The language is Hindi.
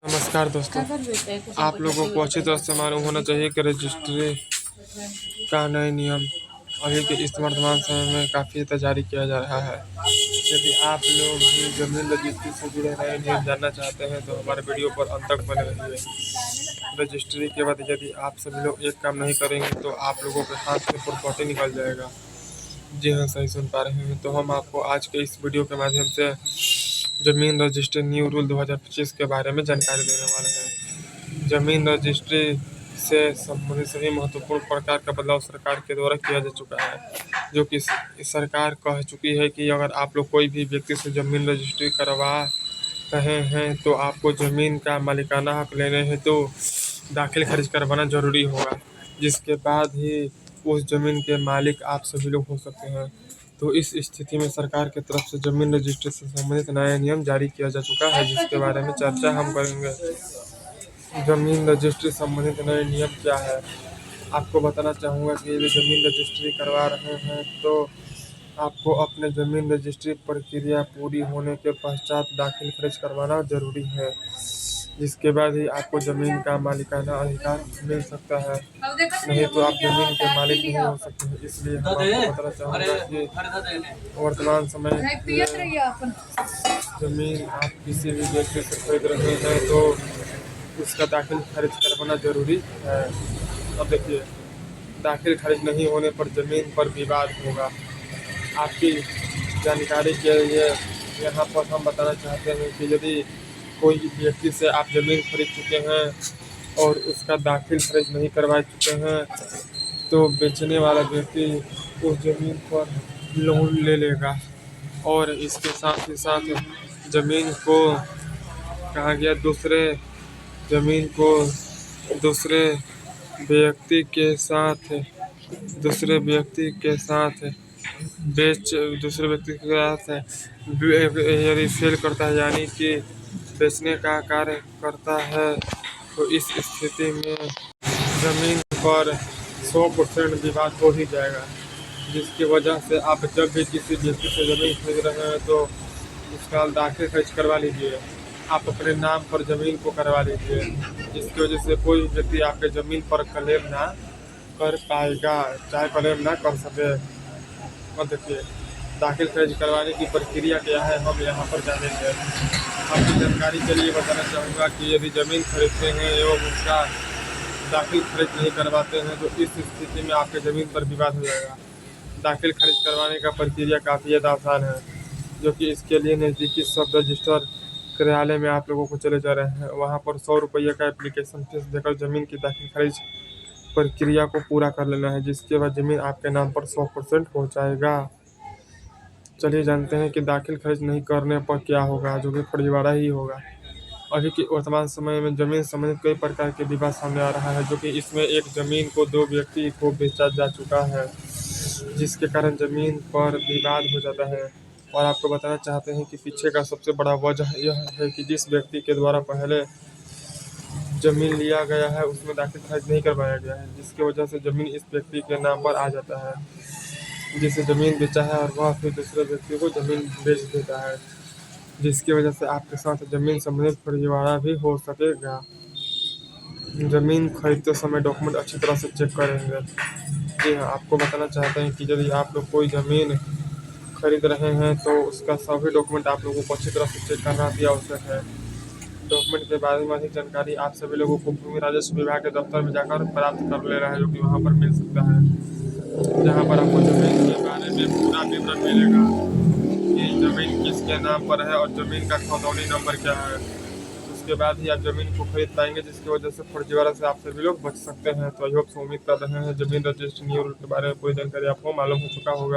नमस्कार दोस्तों, आप लोगों को अच्छी तरह से मालूम होना चाहिए कि रजिस्ट्री का नए नियम अभी के इस वर्तमान समय में काफ़ी जारी किया जा रहा है। यदि आप लोग भी जमीन रजिस्ट्री से जुड़े नए नियम जानना चाहते हैं तो हमारे वीडियो पर अंत तक बने रहिए। रजिस्ट्री के बाद यदि आप सभी लोग एक काम नहीं करेंगे तो आप लोगों के हाथ से प्रॉपर्टी निकल जाएगा। जी हाँ, सही सुन पा रहे हैं। तो हम आपको आज के इस वीडियो के माध्यम से जमीन रजिस्ट्री न्यू रूल 2025 के बारे में जानकारी देने वाले हैं। जमीन रजिस्ट्री से संबंधित सभी महत्वपूर्ण प्रकार का बदलाव सरकार के द्वारा किया जा चुका है, जो कि सरकार कह चुकी है कि अगर आप लोग कोई भी व्यक्ति से जमीन रजिस्ट्री करवा रहे हैं तो आपको जमीन का मालिकाना हक लेने हेतु तो दाखिल खारिज करवाना जरूरी होगा, जिसके बाद ही उस जमीन के मालिक आप सभी लोग हो सकते हैं। तो इस स्थिति में सरकार की तरफ से जमीन रजिस्ट्री से संबंधित नया नियम जारी किया जा चुका है, जिसके बारे में चर्चा हम करेंगे। जमीन रजिस्ट्री संबंधित नए नियम क्या है, आपको बताना चाहूँगा कि यदि जमीन रजिस्ट्री करवा रहे हैं तो आपको अपने जमीन रजिस्ट्री प्रक्रिया पूरी होने के पश्चात दाखिल खारिज करवाना जरूरी है, जिसके बाद ही आपको जमीन का मालिकाना अधिकार मिल सकता है, नहीं तो आप जमीन के मालिक नहीं हो सकते। इसलिए हम आपको बताना चाहूँगा कि वर्तमान समय जमीन आप किसी भी व्यक्ति से खरीद रहे हैं तो उसका दाखिल खारिज करवाना जरूरी है। अब देखिए, दाखिल खारिज नहीं होने पर जमीन पर विवाद होगा। आपकी जानकारी के लिए यहाँ पर हम बताना चाहते हैं कि यदि कोई व्यक्ति से आप ज़मीन खरीद चुके हैं और उसका दाखिल खारिज नहीं करवा चुके हैं तो बेचने वाला व्यक्ति उस ज़मीन पर लोन ले लेगा और इसके साथ ही साथ ज़मीन को कहा गया दूसरे व्यक्ति के साथ यदि सेल करता है, यानी कि बेचने का कार्य करता है, तो इस स्थिति में ज़मीन पर 100% विवाद हो ही जाएगा, जिसकी वजह से आप जब भी किसी व्यक्ति से ज़मीन खरीद रहे हैं तो उसका दाखिल खारिज करवा लीजिए। आप अपने नाम पर ज़मीन को करवा लीजिए, जिसकी वजह से कोई व्यक्ति आपके ज़मीन पर क्लेम ना कर पाएगा, चाहे क्लेम ना कर सके। और देखिए, दाखिल खारिज करवाने की प्रक्रिया क्या है हम यहाँ पर जानेंगे। आपकी जानकारी के लिए बताना चाहूँगा कि यदि ज़मीन खरीदते हैं एवं उसका दाखिल खारिज नहीं करवाते हैं तो इस स्थिति में आपके ज़मीन पर विवाद हो जाएगा। दाखिल खारिज करवाने का प्रक्रिया काफ़ी ज़्यादा आसान है, जो कि इसके लिए नज़दीकी सब रजिस्टर कार्यालय में आप लोगों को चले जा रहे हैं। वहाँ पर 100 रुपये का एप्लीकेशन फीस देकर ज़मीन की दाखिल खारिज प्रक्रिया को पूरा कर लेना है, जिसके बाद ज़मीन आपके नाम पर 100% हो जाएगा। चलिए जानते हैं कि दाखिल खारिज नहीं करने पर क्या होगा, जो कि फर्जीवाड़ा ही होगा। अभी के वर्तमान समय में जमीन संबंधित कई प्रकार के विवाद सामने आ रहा है, जो कि इसमें एक ज़मीन को 2 व्यक्ति को बेचा जा चुका है, जिसके कारण ज़मीन पर विवाद हो जाता है। और आपको बताना चाहते हैं कि पीछे का सबसे बड़ा वजह यह है कि जिस व्यक्ति के द्वारा पहले ज़मीन लिया गया है उसमें दाखिल खारिज नहीं करवाया गया है, जिसकी वजह से ज़मीन इस व्यक्ति के नाम पर आ जाता है, जिसे ज़मीन बेचा है और वह फिर दूसरे व्यक्ति को ज़मीन बेच देता है, जिसकी वजह से आपके साथ ज़मीन संबंधित फर्जीवाड़ा भी हो सकेगा। ज़मीन खरीदते समय डॉक्यूमेंट अच्छी तरह से चेक करेंगे। जी हाँ, आपको बताना चाहते हैं कि यदि आप लोग कोई ज़मीन खरीद रहे हैं तो उसका सभी डॉक्यूमेंट आप लोगों को अच्छी तरह से चेक करना भी आवश्यक है। डॉक्यूमेंट के बारे में अधिक जानकारी आप सभी लोगों को भूमि राजस्व विभाग के दफ्तर में जाकर प्राप्त कर लेना है, जो कि वहाँ पर मिल सकता है, जहाँ पर आपको ज़मीन के बारे में पूरा विवरण मिलेगा कि ज़मीन किसके नाम पर है और ज़मीन का खतौनी नंबर क्या है। उसके बाद ही आप ज़मीन को खरीद पाएंगे, जिसकी वजह से फर्जीवाड़ा से आप सभी लोग बच सकते हैं। तो आई होप उम्मीद कर रहे हैं ज़मीन रजिस्ट्री न्यू रूल के बारे में पूरी जानकारी आपको मालूम हो चुका होगा।